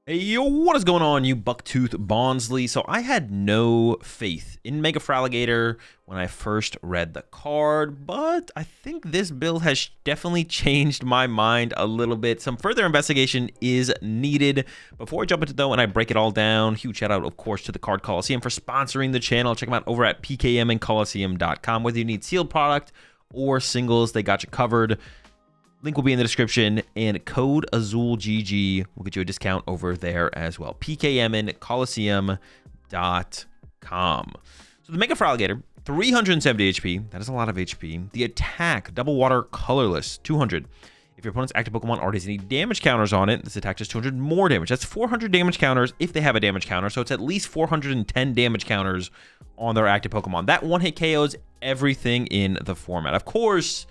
Hey, yo, what is going on, you bucktooth Bonsley? So I had no faith in Mega Feraligatr when I first read the card, but I think this build has definitely changed my mind a little bit. Some further investigation is needed. Before I jump into it though, and I break it all down, huge shout out, of course, to the Card Coliseum for sponsoring the channel. Check them out over at pkmandcoliseum.com. Whether you need sealed product or singles, they got you covered. Link will be in the description, and code AzulGG will get you a discount over there as well. pkmandcoliseum.com. So the Mega Feraligatr, 370 HP. That is a lot of HP. The attack, double water, colorless, 200. If your opponent's active Pokemon already has any damage counters on it, this attack does 200 more damage. That's 400 damage counters if they have a damage counter. So it's at least 410 damage counters on their active Pokemon. That one-hit KOs everything in the format. Of course,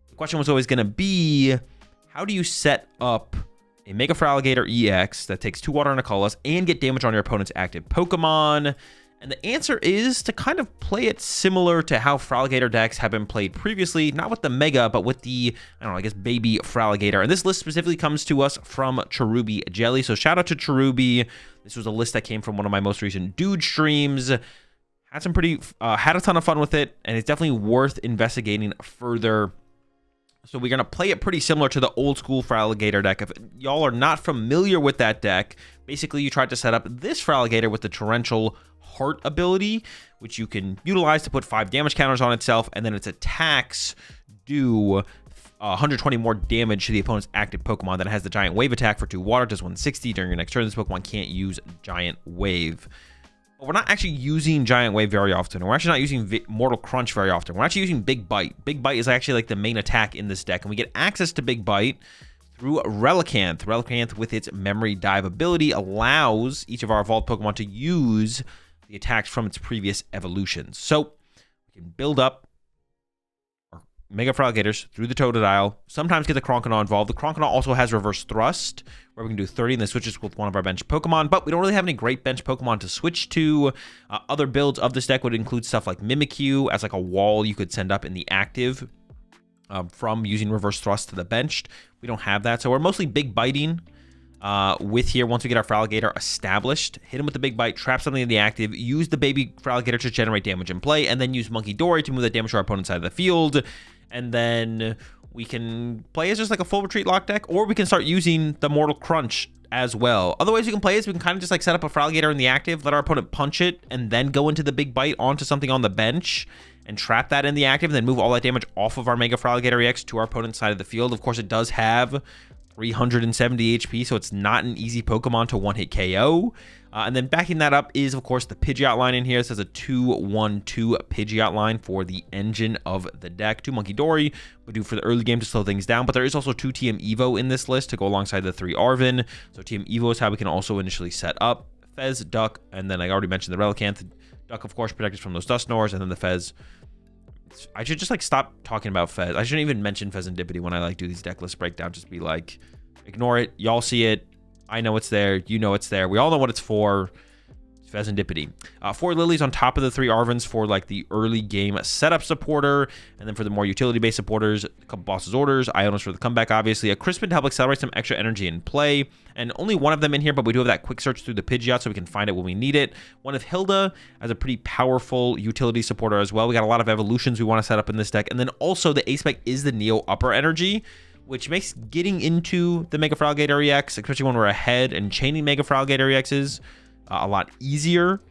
the question was always going to be, how do you set up a Mega Feraligatr EX that takes 2 water and a colorless and get damage on your opponent's active Pokemon? And the answer is to kind of play it similar to how Feraligatr decks have been played previously, not with the Mega, but with the, I don't know, I guess baby Feraligatr. And this list specifically comes to us from Cherubi Jelly. So shout out to Cherubi. This was a list that came from one of my most recent Dude streams. Had some pretty, had a ton of fun with it, and it's definitely worth investigating further. So we're going to play it pretty similar to the old school Feraligatr deck. If y'all are not familiar with that deck, basically you tried to set up this Feraligatr with the Torrential Heart ability, which you can utilize to put 5 damage counters on itself, and then its attacks do 120 more damage to the opponent's active Pokemon. Then it has the Giant Wave attack for 2 water, does 160. During your next turn, this Pokemon can't use Giant Wave. We're not actually using Giant Wave very often. We're actually not using Mortal Crunch very often. We're actually using Big Bite. Big Bite is actually like the main attack in this deck, and we get access to Big Bite through Relicanth. Relicanth, with its Memory Dive ability, allows each of our evolved Pokemon to use the attacks from its previous evolutions. So we can build up our Mega Feraligatrs through the Totodile, sometimes get the Croconaw involved. The Croconaw also has Reverse Thrust, where we can do 30 and then switches with one of our bench Pokemon, but we don't really have any great bench Pokemon to switch to. Other builds of this deck would include stuff like Mimikyu as like a wall you could send up in the active from using Reverse Thrust to the benched. We don't have that, so we're mostly Big Biting with here. Once we get our Feraligatr established, hit him with the Big Bite, trap something in the active, use the baby Feraligatr to generate damage in play, and then use Munkidori to move that damage to our opponent's side of the field. And then we can play as just like a full retreat lock deck, or we can start using the Mortal Crunch as well. Other ways we can play is we can kind of just like set up a Feraligatr in the active, let our opponent punch it, and then go into the Big Bite onto something on the bench and trap that in the active, and then move all that damage off of our Mega Feraligatr EX to our opponent's side of the field. Of course, it does have 370 HP, so it's not an easy Pokemon to one-hit KO. And then backing that up is, of course, the Pidgeot line in here. This has a 2-1-2 Pidgeot line for the engine of the deck. 2 Munkidori would do for the early game to slow things down, but there is also 2 TM Evo in this list to go alongside the 3 Arven. So TM Evo is how we can also initially set up Fez, Duck, and then I already mentioned the Relicanth. Duck, of course, protected from those Dusknors, and then the Fez. I should just like stop talking about Fez. I shouldn't even mention Fezandipiti when I like do these deck list breakdowns. Just be like, ignore it. Y'all see it. I know it's there. You know it's there. We all know what it's for. Fezandipiti. 4 Lillies on top of the 3 Arvens for like the early game setup supporter, and then for the more utility-based supporters, a couple Boss's Orders, Ionos for the comeback, obviously, a Crispin to help accelerate some extra energy in play, and only one of them in here, but we do have that quick search through the Pidgeot so we can find it when we need it. One of Hilda as a pretty powerful utility supporter as well. We got a lot of evolutions we want to set up in this deck, and then also the A-Spec is the Neo Upper Energy, which makes getting into the Mega Feraligatr EX, especially when we're ahead and chaining Mega Feraligatr EXs, a lot easier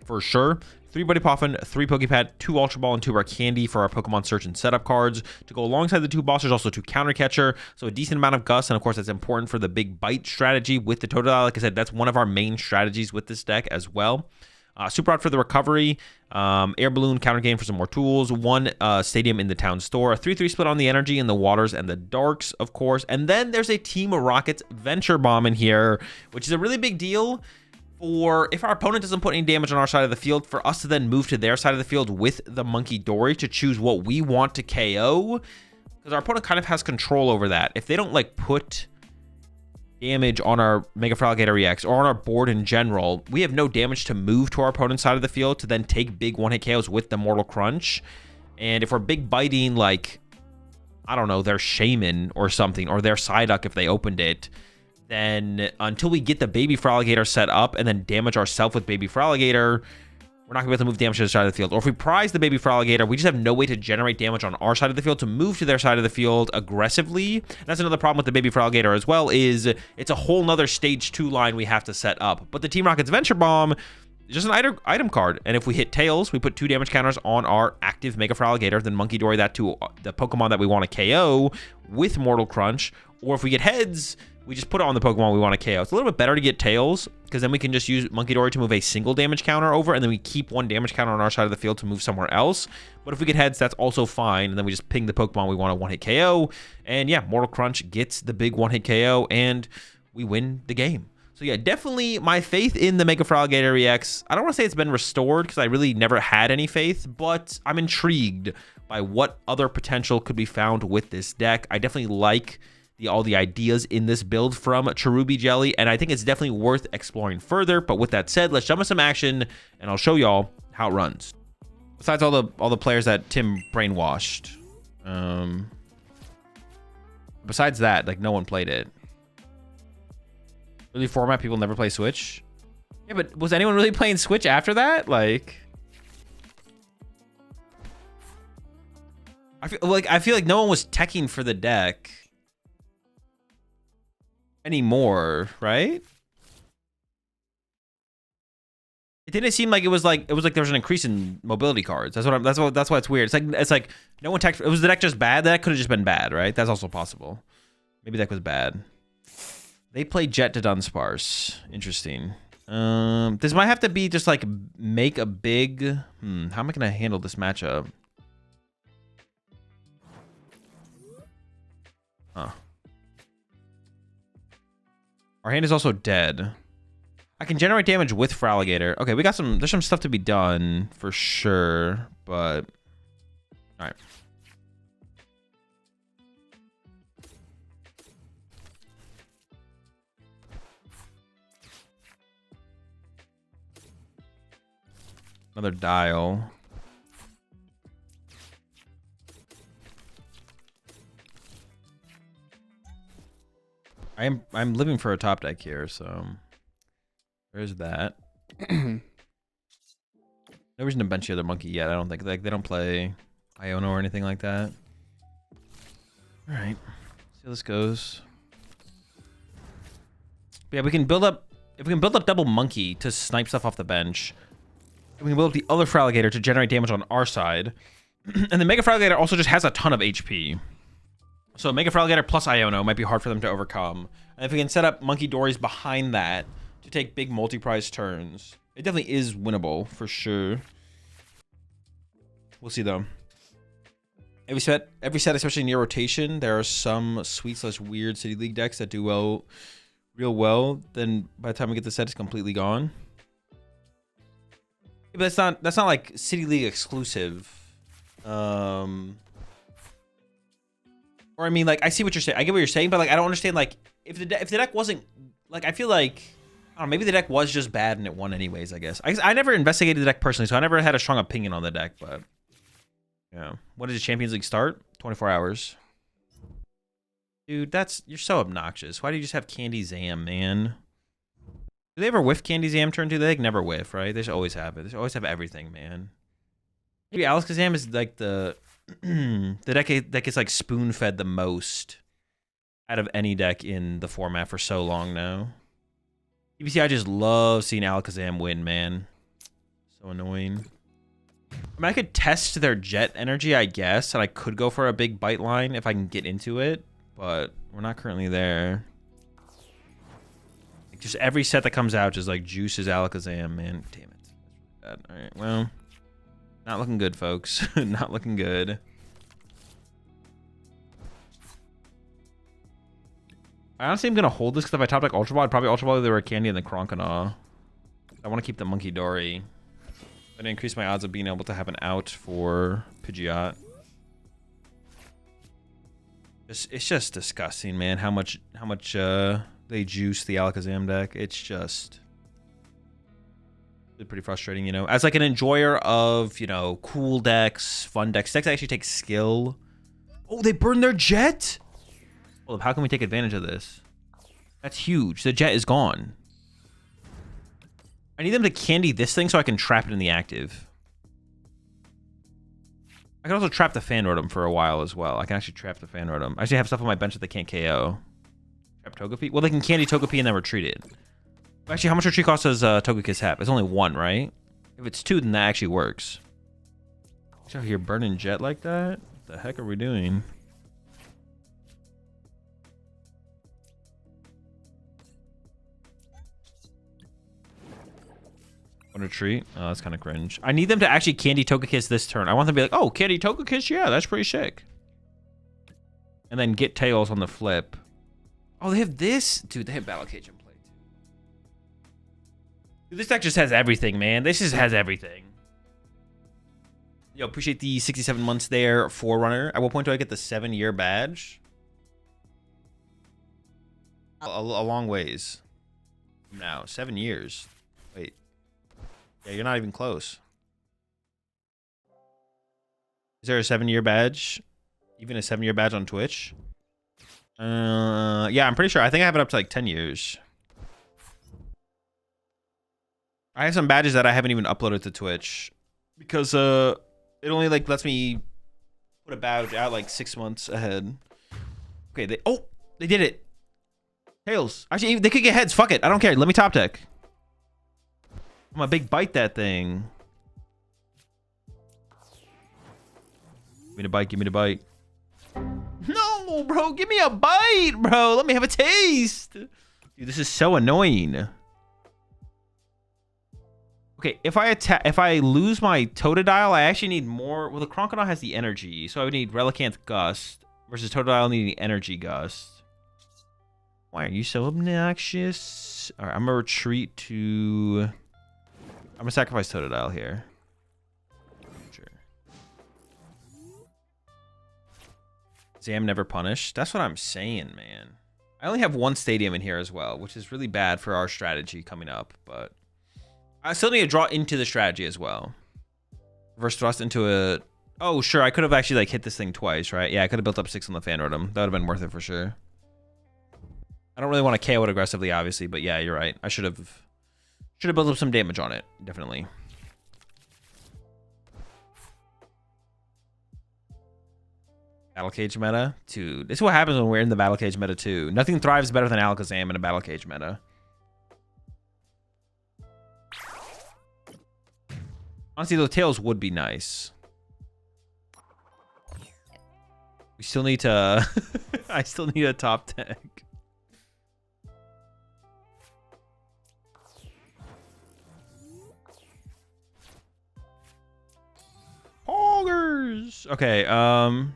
for sure. 3 Buddy Poffin, 3 Poké Pad, 2 Ultra Ball, and 2 Rare Candy for our Pokemon search and setup cards. To go alongside the 2 bosses, also 2 Counter Catcher, so a decent amount of Gust, and of course that's important for the Big Bite strategy with the Totodile. Like I said, that's one of our main strategies with this deck as well. Super Rod for the recovery, Air Balloon, Counter Gain for some more tools, 1 Stadium in the Town Store, a 3-3 split on the energy in the waters and the darks, of course. And then there's a Team Rockets Venture Bomb in here, which is a really big deal for if our opponent doesn't put any damage on our side of the field, for us to then move to their side of the field with the Munkidori to choose what we want to KO, because our opponent kind of has control over that. If they don't like put damage on our Mega Feraligatr EX or on our board in general, we have no damage to move to our opponent's side of the field to then take big one-hit KOs with the Mortal Crunch. And if we're Big Biting, like, I don't know, their Shaman or something, or their Psyduck if they opened it, then until we get the Baby Feraligatr set up and then damage ourselves with Baby Feraligatr, we're not gonna be able to move damage to the side of the field. Or if we prize the Baby Feraligatr, we just have no way to generate damage on our side of the field to move to their side of the field aggressively. And that's another problem with the Baby Feraligatr as well, is it's a whole nother stage 2 line we have to set up. But the Team Rocket's Venture Bomb is just an item card. And if we hit tails, we put 2 damage counters on our active Mega Feraligatr, then Munkidori that to the Pokemon that we want to KO with Mortal Crunch. Or if we get heads, we just put it on the Pokemon we want to KO. It's a little bit better to get tails, because then we can just use Munkidori to move a single damage counter over, and then we keep 1 damage counter on our side of the field to move somewhere else. But if we get heads, that's also fine, and then we just ping the Pokemon we want to one-hit KO. And yeah, Mortal Crunch gets the big one-hit KO, and we win the game. So yeah, definitely my faith in the Mega Feraligatr EX, I don't want to say it's been restored, because I really never had any faith, but I'm intrigued by what other potential could be found with this deck. I definitely like all the ideas in this build from Cherubi Jelly, and I think it's definitely worth exploring further. But with that said, let's jump into some action, and I'll show y'all how it runs. Besides all the players that Tim brainwashed, besides that, like, no one played it. Really, format people never play Switch. Yeah, but was anyone really playing Switch after that? Like, I feel like no one was teching for the deck anymore, right? It didn't seem like it was like there was an increase in mobility cards. That's why it's weird. It's like no one tech. Was the deck just bad? That could have just been bad, right? That's also possible. Maybe the deck was bad. They played Jet to Dunsparce. Interesting. This might have to be just like make a big. How am I gonna handle this matchup? Huh. Our hand is also dead. I can generate damage with Feraligatr. Okay, we got there's some stuff to be done for sure, but all right. Another dial. I'm living for a top deck here, so there's that. No reason to bench the other monkey yet. I don't think they don't play Iono or anything like that. All right, see how this goes. But yeah, we can build up. If we can build up double monkey to snipe stuff off the bench, we can build up the other Feraligatr to generate damage on our side, and the Mega Feraligatr also just has a ton of HP. So Mega Feraligatr plus Iono might be hard for them to overcome. And if we can set up Munkidoris behind that to take big multi-prize turns, it definitely is winnable for sure. We'll see though. Every set, especially near rotation, there are some sweet/weird City League decks that do well, real well. Then by the time we get the set, it's completely gone. But that's not like City League exclusive. Or I mean, like, I see what you're saying. I get what you're saying, but like, I don't understand. Like, if the deck wasn't, like, I feel like, I don't know, maybe the deck was just bad and it won anyways. I guess I never investigated the deck personally, so I never had a strong opinion on the deck. But yeah, when does the Champions League start? 24 hours. Dude, you're so obnoxious. Why do you just have Candy Zam, man? Do they ever whiff Candy Zam turn 2? They never whiff, right? They just always have it. They always have everything, man. Maybe Alakazam is like the deck that gets like spoon fed the most out of any deck in the format for so long now. EBC, I just love seeing Alakazam win, man. So annoying. I mean, I could test their jet energy, I guess, and I could go for a big bite line if I can get into it, but we're not currently there. Like, just every set that comes out just like juices Alakazam, man. Damn it. That's really bad. All right, well. Not looking good, folks. Not looking good. I honestly am going to hold this because if I top deck Ultra Ball, I'd probably Ultra Ball the Rare Candy and the Croconaw. I want to keep the Munkidori. I'm going to increase my odds of being able to have an out for Pidgeot. It's just disgusting, man, how much they juice the Alakazam deck. It's just pretty frustrating, you know. As like an enjoyer of, you know, cool decks, fun decks that actually take skill. Oh, they burned their jet? Well, how can we take advantage of this? That's huge. The jet is gone. I need them to candy this thing so I can trap it in the active. I can also trap the fan rotom for a while as well. I can actually trap the fan rotom. I actually have stuff on my bench that they can't KO. Trap Togepi? Well, they can candy Togepi and then retreat it. Actually, how much retreat cost does Togekiss have? It's only 1, right? If it's 2, then that actually works. Out here burning jet like that? What the heck are we doing? One retreat. Oh, that's kind of cringe. I need them to actually candy Togekiss this turn. I want them to be like, oh, candy Togekiss? Yeah, that's pretty sick. And then get Tails on the flip. Oh, they have this? Dude, they have Battle Cage in play too. Dude, this deck just has everything, man. This just has everything. Yo, appreciate the 67 months there, Forerunner. At what point do I get the 7-year badge? A long ways from now. 7 years. Wait. Yeah, you're not even close. Is there a 7-year badge? Even a 7-year badge on Twitch? Yeah, I'm pretty sure. I think I have it up to like 10 years. I have some badges that I haven't even uploaded to Twitch because it only like lets me put a badge out like 6 months ahead. Okay, they did it. Tails. Actually, they could get heads. Fuck it. I don't care. Let me top deck. I'm a big bite that thing. Give me the bite. Give me the bite. No, bro. Give me a bite, bro. Let me have a taste. Dude, this is so annoying. Okay, if I lose my Totodile, I actually need more. Well, the Croconaw has the energy, so I would need Relicanth Gust versus Totodile needing Energy Gust. Why are you so obnoxious? All right, I'm gonna retreat to. I'm gonna sacrifice Totodile here. Sure. Zam never punished. That's what I'm saying, man. I only have 1 stadium in here as well, which is really bad for our strategy coming up, but. I still need to draw into the strategy as well. Reverse thrust into a... Oh, sure. I could have actually like hit this thing twice, right? Yeah, I could have built up 6 on the fan rotom. That would have been worth it for sure. I don't really want to KO it aggressively, obviously, but yeah, you're right. I should have built up some damage on it, definitely. Battle Cage meta? Dude, this is what happens when we're in the Battle Cage meta too. Nothing thrives better than Alakazam in a Battle Cage meta. Honestly, those tails would be nice. We still need to... I still need a top deck. Hoggers! Okay, we're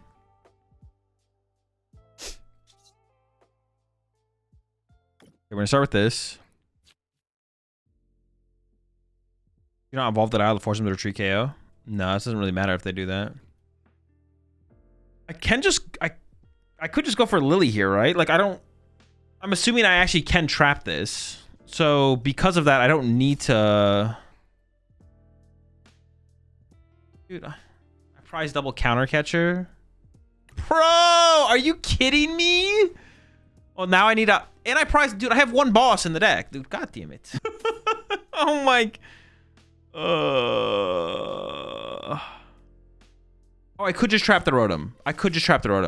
gonna start with this. You don't evolve that Isle to force them to retreat KO? No, it doesn't really matter if they do that. I can just... I could just go for Lillie here, right? Like, I don't... I'm assuming I actually can trap this. So, because of that, I don't need to... Dude, I prize double counter catcher. Bro, are you kidding me? Well, now I need a... And I prize... Dude, I have 1 boss in the deck. Dude, god damn it. Oh my... Oh, I could just trap the Rotom.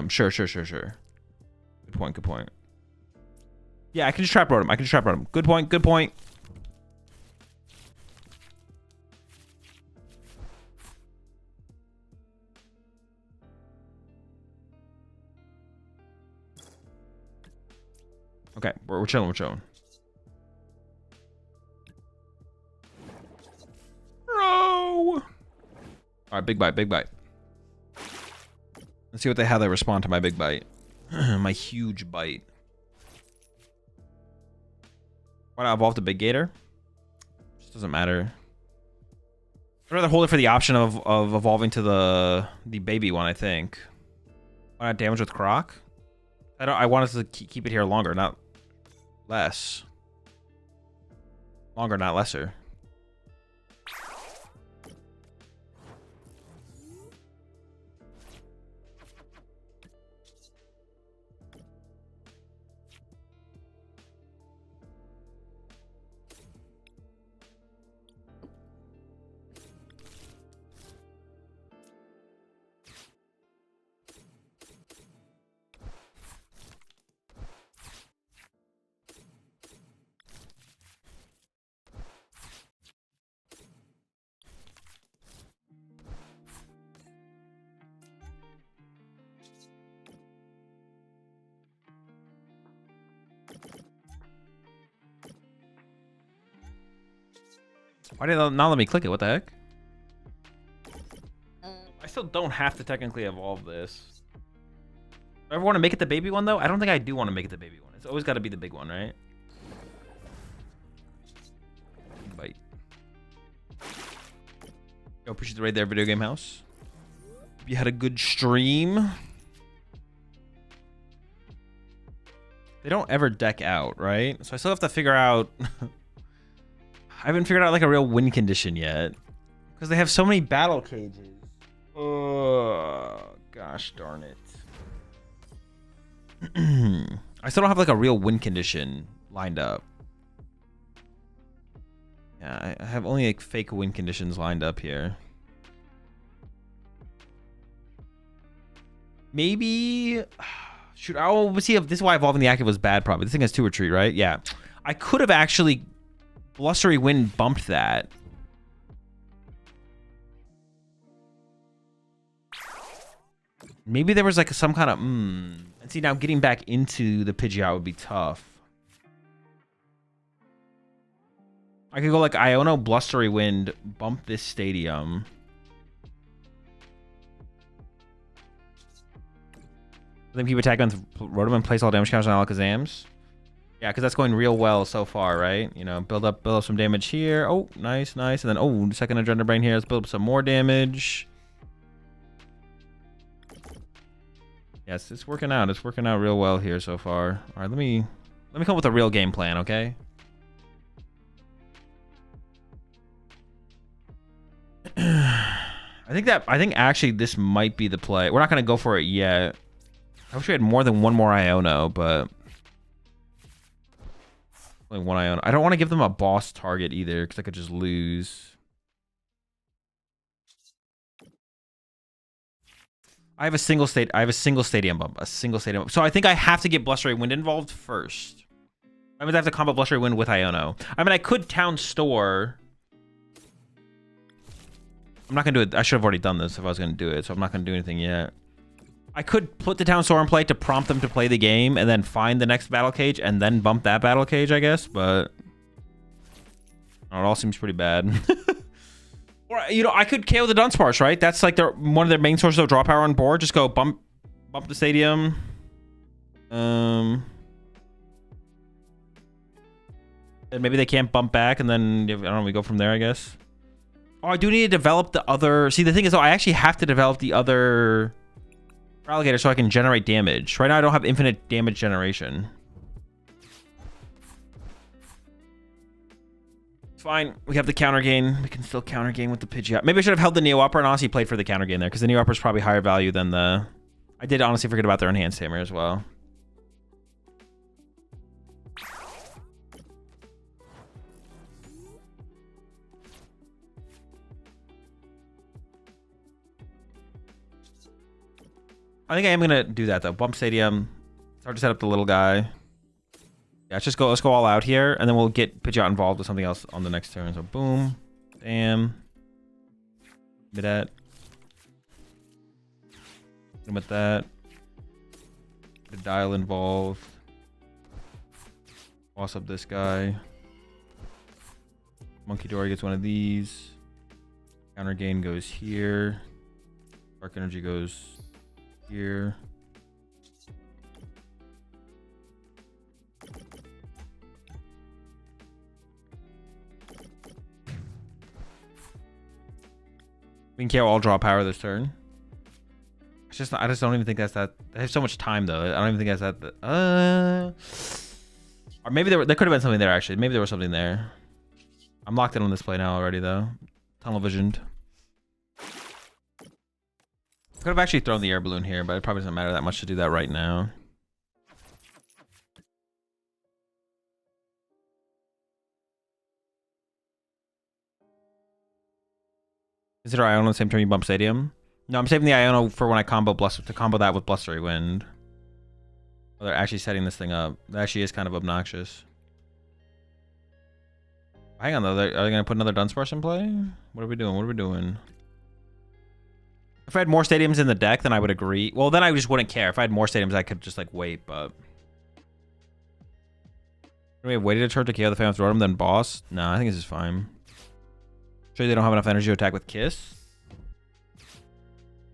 Sure. Good point. Yeah, I can just trap Rotom. Good point. Okay, we're chilling. Bro! Alright, big bite. Let's see how they respond to my big bite. My huge bite. Why not evolve the Big Gator? Just doesn't matter. I'd rather hold it for the option of evolving to the baby one, I think. Why not damage with Croc? I want us to keep it here longer, not less. Longer, not lesser. Why did they not let me click it? What the heck? I still don't have to technically evolve this. Do I ever want to make it the baby one, though? I don't think I do want to make it the baby one. It's always got to be the big one, right? Bite. Yo, appreciate the raid there, Video Game House. Hope you had a good stream. They don't ever deck out, right? So I still have to figure out... I haven't figured out like a real win condition yet. Because they have so many battle cages. Oh, gosh darn it. I still don't have like a real win condition lined up. Yeah, I have only like fake win conditions lined up here. Maybe... Shoot, I'll see if this is why evolving the active was bad probably. This thing has 2 retreat, right? Yeah. I could have actually Blustery Wind bumped that. Maybe there was like some kind of And see, now getting back into the Pidgeot would be tough. I could go like Iono Blustery Wind, bump this stadium. Then keep attacking with Rotom and place all damage counters on Alakazams. Yeah, because that's going real well so far, right? You know, build up some damage here. Oh, nice, nice. And then, oh, second Agenda Brain here. Let's build up some more damage. Yes, it's working out. It's working out real well here so far. All right, let me come up with a real game plan, okay? I think actually this might be the play. We're not gonna go for it yet. I wish we had more than one more Iono, but only one Iono. I don't want to give them a boss target either, because I could just lose. I have a single stadium bump. So I think I have to get Blustery Wind involved first. I mean, I have to combo Blustery Wind with Iono. I mean, I could Town Store. I'm not gonna do it. I should have already done this if I was gonna do it, so I'm not gonna do anything yet. I could put the Town Store in play to prompt them to play the game and then find the next battle cage and then bump that battle cage, I guess, but it all seems pretty bad. Or, you know, I could KO the Dunsparce, right? That's like one of their main sources of draw power on board. Just go bump the stadium. And maybe they can't bump back, and then, I don't know, we go from there, I guess. Oh, I do need to develop the other... See, the thing is, though, I actually have to develop the other... Feraligatr so I can generate damage. Right now I don't have infinite damage generation. It's fine. We have the counter gain. We can still counter gain with the Pidgeot. Maybe I should have held the Neo Upper and honestly played for the counter gain there, because the Neo Upper is probably higher value than the... I did honestly forget about their enhanced hammer as well. I think I am gonna do that though. Bump Stadium. It's hard to set up the little guy. Yeah, let's go all out here, and then we'll get Pidgeot involved with something else on the next turn. So boom, bam, with that, and with that, the dial involved. Boss up this guy. Munkidori gets one of these. Counter gain goes here. Dark energy goes here. We can KO all draw power this turn. It's just I just don't even think that's that. They have so much time though. I don't even think that's that. Or maybe there could have been something there actually. Maybe there was something there. I'm locked in on this play now already though. Tunnel visioned. Could have actually thrown the air balloon here, but it probably doesn't matter that much to do that right now. Consider Iono the same turn you bump Stadium. No, I'm saving the Iono for when I combo that with Blustery Wind. Oh, they're actually setting this thing up. That actually is kind of obnoxious. Hang on though, are they gonna put another Dunsparce in play? What are we doing? What are we doing? If I had more stadiums in the deck, then I would agree. Well, then I just wouldn't care. If I had more stadiums, I could just like wait, but... We have waited a turn to KO the Phantom Rotom, then boss? No, I think this is fine. Sure they don't have enough energy to attack with Kiss.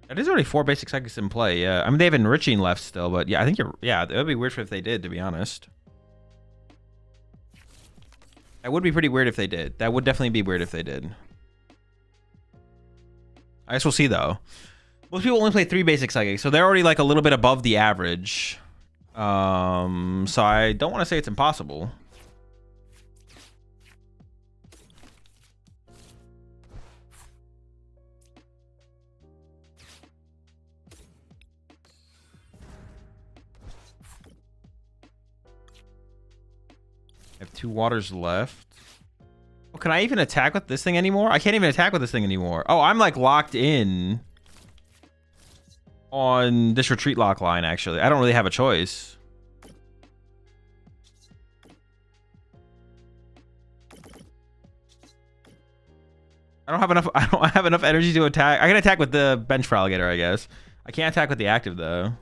That is already 4 basic psychics in play. Yeah, I mean they have enriching left still, but yeah, I think you're. Yeah, it would be weird if they did, to be honest. That would be pretty weird if they did. That would definitely be weird if they did. I guess we'll see though. Most people only play 3 basic psychics, so they're already like a little bit above the average. So I don't want to say it's impossible. I have 2 waters left. Oh, can I even attack with this thing anymore? I can't even attack with this thing anymore. Oh, I'm like locked in on this retreat lock line, actually. I don't really have a choice. I don't have enough energy to attack. I can attack with the bench Feraligatr, I guess. I can't attack with the active though.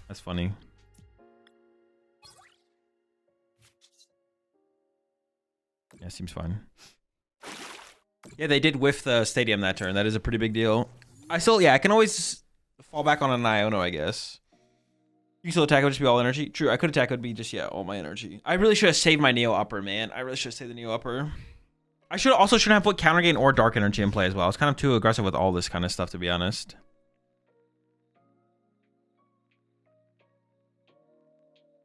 That's funny. Yeah, seems fine. Yeah, they did whiff the stadium that turn. That is a pretty big deal. I can always fall back on an Iono, I guess. You can still attack, it would just be all energy. True, I could attack, it would be just, yeah, all my energy. I really should have saved my Neo Upper, man. I really should have saved the Neo Upper. I shouldn't have put Counter Gain or Dark Energy in play as well. I was kind of too aggressive with all this kind of stuff, to be honest.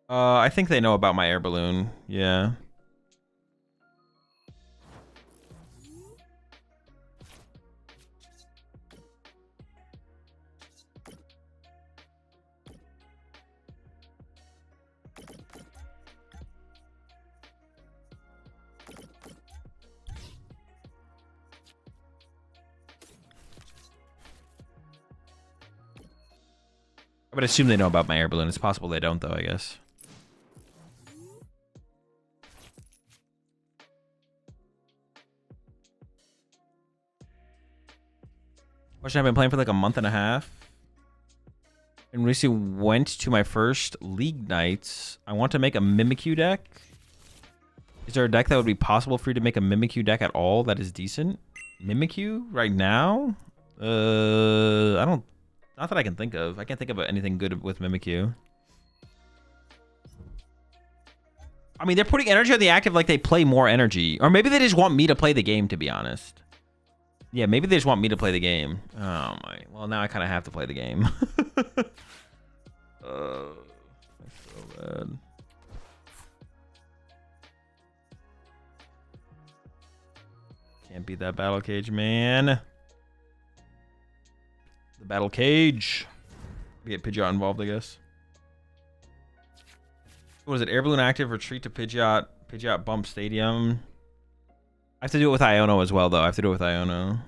I think they know about my air balloon. Yeah. I would assume they know about my air balloon. It's possible they don't, though, I guess. Question, I've been playing for like a month and a half. And recently went to my first league nights. I want to make a Mimikyu deck. Is there a deck that would be possible for you to make a Mimikyu deck at all that is decent? Mimikyu right now? I don't... Not that I can think of. I can't think of anything good with Mimikyu. I mean, they're putting energy on the active like they play more energy. Or maybe they just want me to play the game, to be honest. Yeah, maybe they just want me to play the game. Oh, my. Well, now I kind of have to play the game. That's so bad. Can't beat that battle cage, man. The battle cage. We get Pidgeot involved, I guess. What is it? Air balloon active, retreat to Pidgeot, Pidgeot bump stadium. I have to do it with Iono as well, though. I have to do it with Iono.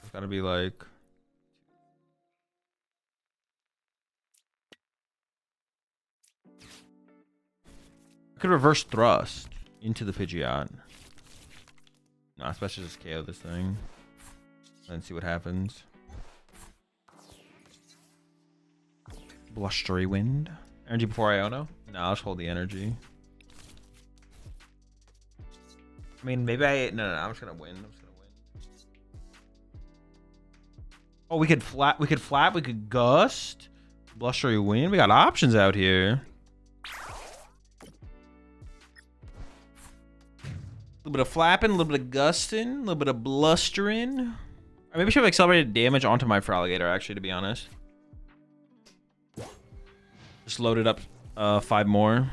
It's gotta be like... I could reverse thrust into the Pidgeot. No, especially just KO this thing. And see what happens. Blustery wind. Energy before Iono? No, I'll just hold the energy. I mean, maybe no, I'm just gonna win. Oh, we could flap, we could gust. Blustery wind. We got options out here. A little bit of flapping, a little bit of gusting, a little bit of blustering. Or maybe I should have accelerated damage onto my Feraligatr, actually, to be honest. Just loaded up 5 more.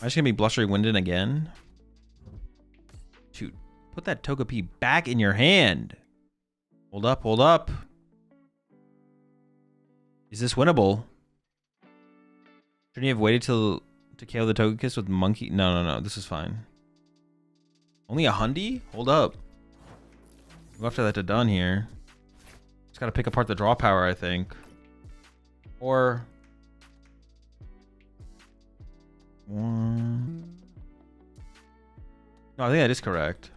I'm just gonna be blustery winding again. Shoot, put that Togepi back in your hand. Hold up, hold up. Is this winnable? Shouldn't you have waited to KO the Togekiss with Monkey? No. This is fine. Only a Hundy? Hold up. Go after that to done here. Just gotta pick apart the draw power, I think. Or... one... No, I think that is correct.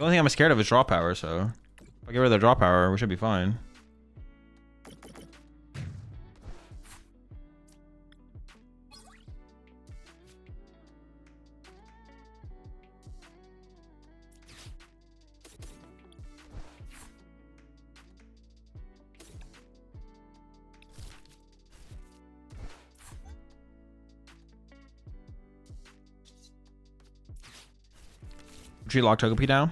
The only thing I'm scared of is draw power, so if I get rid of the draw power, we should be fine. Tree lock Togepi now.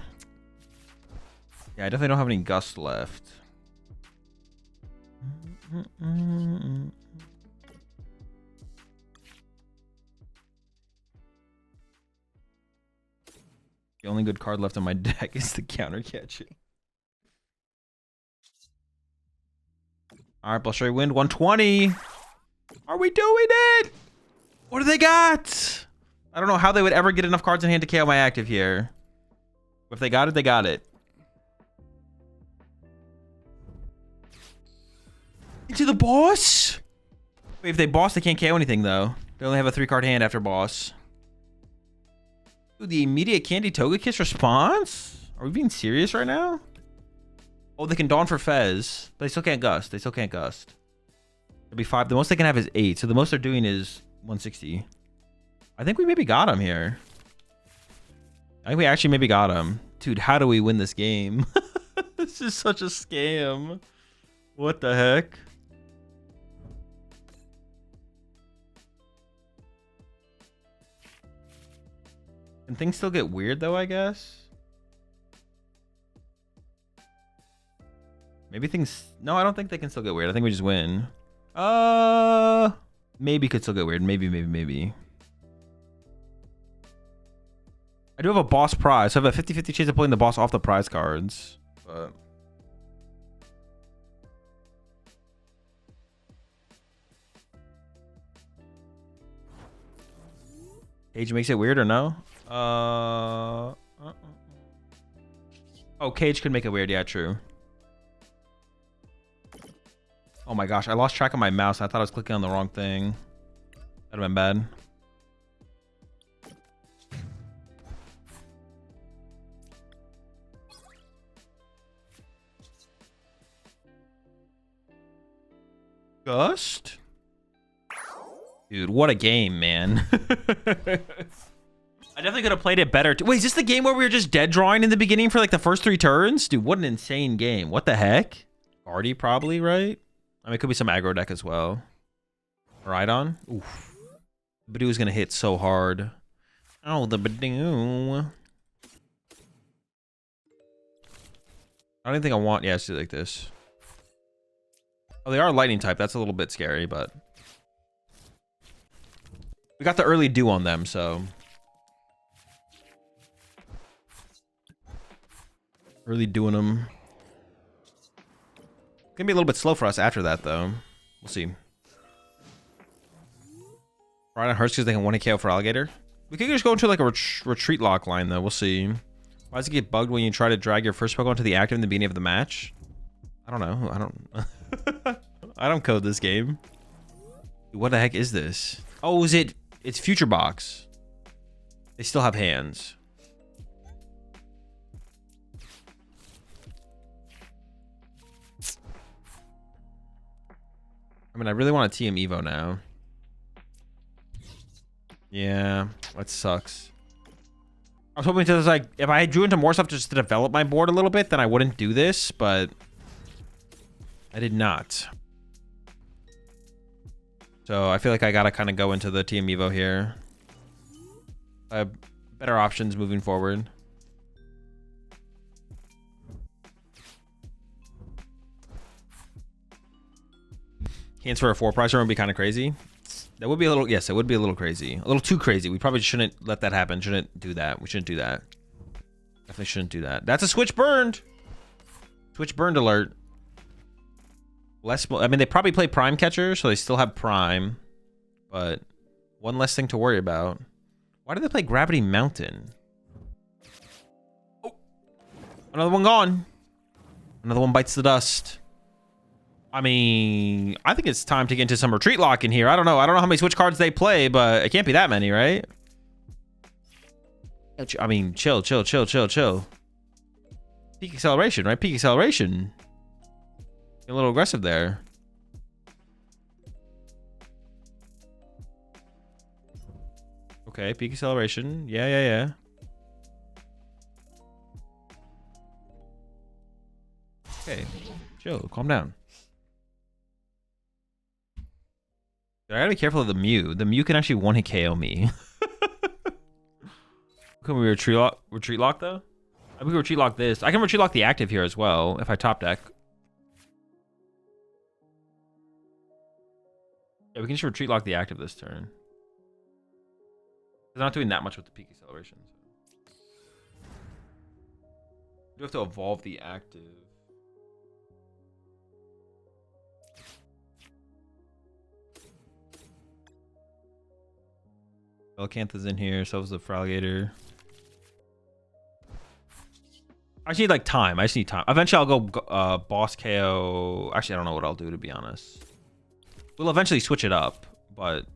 Yeah, I definitely don't have any Gust left. The only good card left on my deck is the counter catching. All right, Blustery Wind 120. Are we doing it? What do they got? I don't know how they would ever get enough cards in hand to KO my active here. If they got it, they got it. Into the boss? Wait, if they boss, they can't KO anything, though. They only have a 3-card hand after boss. Ooh, the immediate Candy Togekiss response? Are we being serious right now? Oh, they can Dawn for Fez. But they still can't Gust. They still can't Gust. It'll be 5. The most they can have is 8. So the most they're doing is 160. I think we maybe got him here. I think we actually maybe got him. Dude, how do we win this game? This is such a scam. What the heck? Can things still get weird though, I guess? Maybe things... No, I don't think they can still get weird. I think we just win. Maybe could still get weird. Maybe. I do have a boss prize, so I have a 50-50 chance of pulling the boss off the prize cards. But... Cage makes it weird or no? Oh, Cage could make it weird. Yeah, true. Oh my gosh, I lost track of my mouse. I thought I was clicking on the wrong thing. That'd have been bad. Gust? Dude, what a game, man. I definitely could have played it better. Wait, is this the game where we were just dead drawing in the beginning for like the first 3 turns? Dude, what an insane game. What the heck? Artie probably, right? I mean, it could be some aggro deck as well. Rhydon? Oof. Budew is going to hit so hard. Oh, the Budew. I don't think I want... Yeah, let's do it like this. Oh, they are lightning type. That's a little bit scary, but... We got the early dew on them, so... Early doing them. Gonna be a little bit slow for us after that, though. We'll see. Right on hurts because they can 1-hit KO Feraligatr. We could just go into like a retreat lock line, though. We'll see. Why does it get bugged when you try to drag your first Pokemon to the active in the beginning of the match? I don't know. I don't... I don't code this game. What the heck is this? Oh, is it... It's Future Box. They still have hands. I mean, I really want a TM Evo now. Yeah, that sucks. I was hoping to, like, if I drew into more stuff just to develop my board a little bit, then I wouldn't do this, but I did not. So I feel like I gotta kind of go into the TM Evo here. I have better options moving forward. Hands for a 4 price would be kind of crazy. That would be a little, yes, it would be a little crazy. A little too crazy. We probably shouldn't let that happen. Shouldn't do that. We shouldn't do that. Definitely shouldn't do that. That's a switch burned. Switch burned alert. Less, I mean, they probably play Prime Catcher, so they still have Prime. But one less thing to worry about. Why do they play Gravity Mountain? Oh, another one gone. Another one bites the dust. I mean, I think it's time to get into some retreat lock in here. I don't know. I don't know how many switch cards they play, but it can't be that many, right? I mean, chill. Peak acceleration, right? Peak acceleration. A little aggressive there. Okay, peak acceleration. Yeah. Okay, chill, calm down. I gotta be careful of the Mew. The Mew can actually one-hit KO me. Can we retreat lock though? I think we retreat lock this. I can retreat lock the active here as well if I top deck. Yeah, we can just retreat lock the active this turn. They're not doing that much with the peak acceleration. So. We do have to evolve the active. Relicanth is in here, so is the Feraligatr. I just need like time. I just need time. Eventually I'll go boss KO. Actually, I don't know what I'll do, to be honest. We'll eventually switch it up, but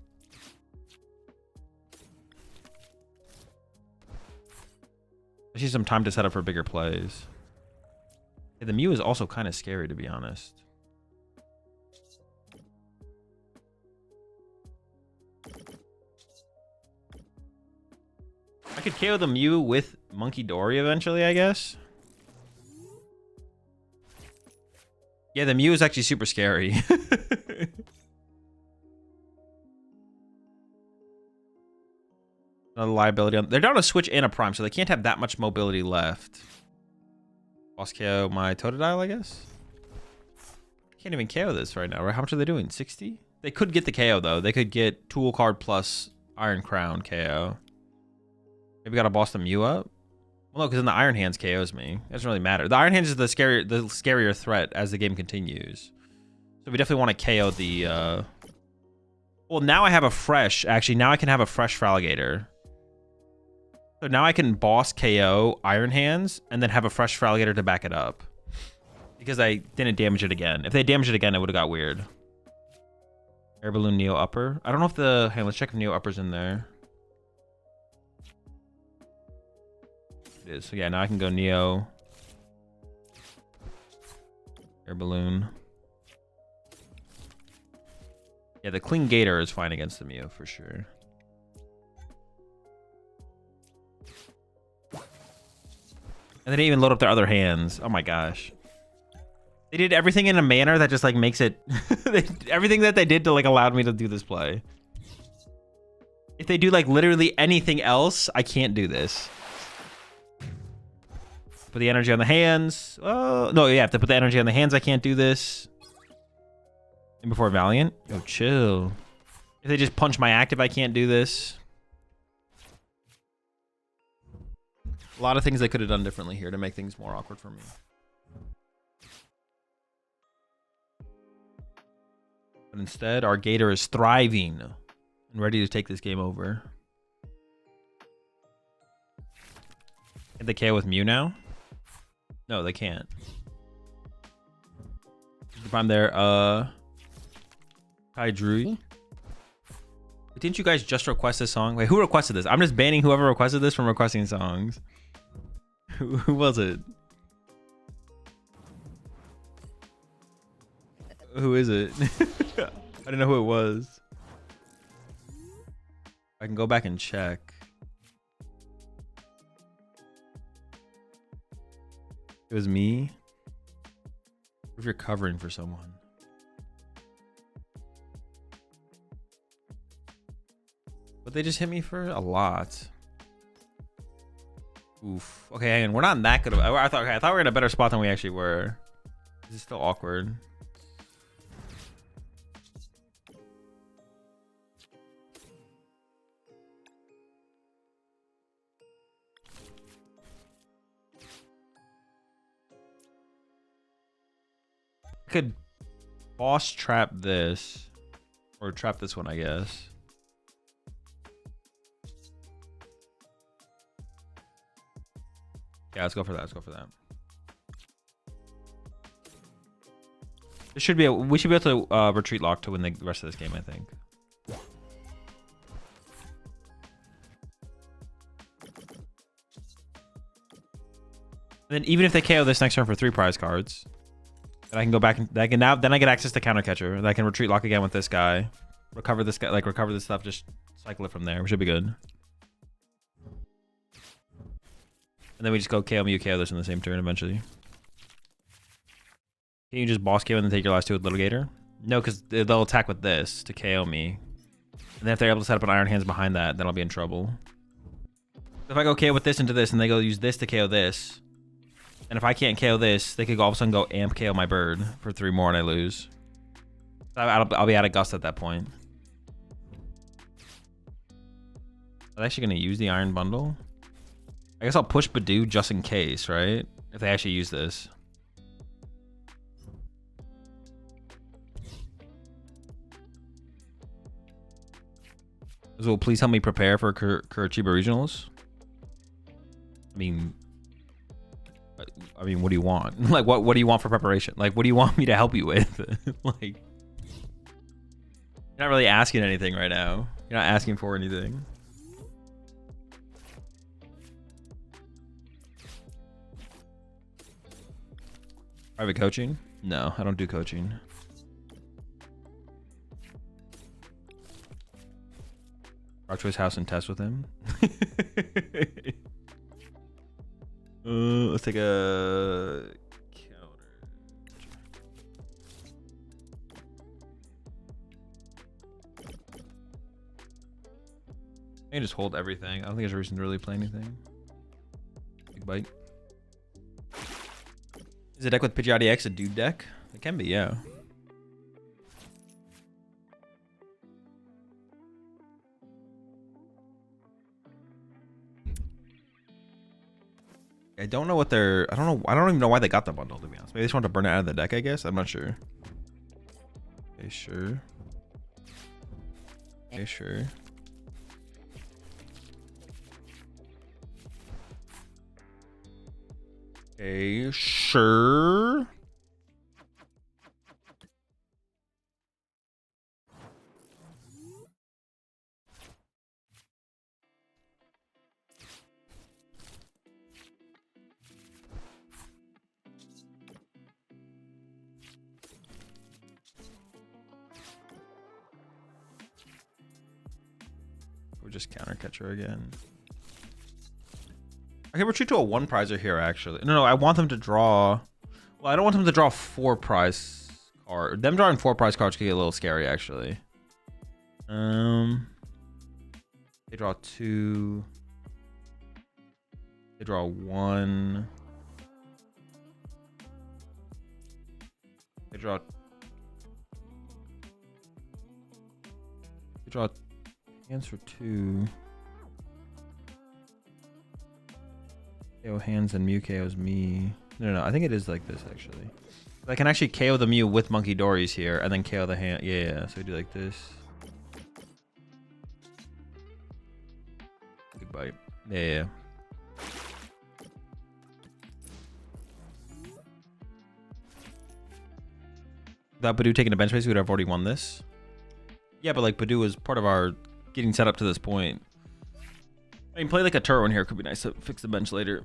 I need some time to set up for bigger plays. Yeah, the Mew is also kind of scary, to be honest. I could KO the Mew with Munkidori eventually, I guess. Yeah, the Mew is actually super scary. Another liability on. They're down a switch and a prime, so they can't have that much mobility left. Boss KO my Totodile, I guess. Can't even KO this right now, right? How much are they doing? 60? They could get the KO though. They could get Tool Card plus Iron Crown KO. Maybe gotta boss the Mew up. Well, no, because then the Iron Hands KOs me. It doesn't really matter. The Iron Hands is the scarier threat as the game continues. So we definitely want to KO the. Well, now I have a fresh. Actually, now I can have a fresh Feraligatr. So now I can boss KO Iron Hands and then have a fresh Feraligatr to back it up. Because I didn't damage it again. If they damaged it again, it would have got weird. Air Balloon Neo Upper. I don't know if the... Hey, let's check if Neo Upper's in there. It is. So yeah, now I can go Neo. Air Balloon. Yeah, the Clean Gator is fine against the Mew for sure. And they didn't even load up their other hands. Oh my gosh. They did everything in a manner that just like makes it... everything that they did to like allowed me to do this play. If they do like literally anything else, I can't do this. Put the energy on the hands. Oh, no, you have to put the energy on the hands. I can't do this. And before Valiant. Yo, chill. If they just punch my active, I can't do this. A lot of things they could have done differently here to make things more awkward for me. But instead, our Gator is thriving and ready to take this game over. Can they KO with Mew now? No, they can't. If I'm there, Hi, Drew. Didn't you guys just request this song? Wait, who requested this? I'm just banning whoever requested this from requesting songs. Who was it? Who is it? I didn't know who it was. I can go back and check. It was me. What if you're covering for someone? But they just hit me for a lot. Oof. Okay, and we're not in that good of... I thought we were in a better spot than we actually were. This is still awkward. I could boss trap this. Or trap this one, I guess. Yeah, let's go for that. Let's go for that. This should be we should be able to retreat lock to win the rest of this game, I think. then even if they KO this next turn for 3 prize cards, then I can go back and then I get access to Counter Catcher. And I can retreat lock again with this guy. Recover this guy, like recover this stuff, just cycle it from there. We should be good. And then we just go KO Mew, KO this in the same turn eventually. Can you just boss KO and then take your last 2 with Feraligatr? No, because they'll attack with this to KO me. And then if they're able to set up an Iron Hands behind that, then I'll be in trouble. If I go KO with this into this and they go use this to KO this, and if I can't KO this, they could all of a sudden go amp KO my bird for 3 more and I lose. So I'll be out of Gust at that point. I'm actually going to use the Iron Bundle. I guess I'll push Budew just in case, right? If they actually use this. Azul, please help me prepare for Curitiba Regionals. I mean, what do you want? Like, what do you want for preparation? Like, what do you want me to help you with? Like, you're not really asking anything right now. You're not asking for anything. Private coaching? No, I don't do coaching. Rock to his house and test with him. Let's take a counter. I can just hold everything. I don't think there's a reason to really play anything. Big bite. Is a deck with Pidgeot EX a dude deck? It can be, yeah. I don't know what they're. I don't even know why they got the bundle, to be honest. Maybe they just want to burn it out of the deck, I guess. I'm not sure. Okay, sure. Okay, sure. Okay, sure. We'll just counter catcher again. Okay, retreat to a 1 prizer here, actually. No, I want them to draw. Well, I don't want them to draw 4 prize cards. Them drawing 4 prize cards could get a little scary, actually. They draw 2. They draw 1. They draw. They draw hands for 2. KO hands and Mew KOs me. No, I think it is like this, actually. I can actually KO the Mew with Munkidori's here and then KO the hand. Yeah, so we do like this. Big bite. Yeah. Without Budew taking a bench space, we would have already won this. Yeah, but like Budew was part of our getting set up to this point. I mean, play like a turret one here could be nice to fix the bench later.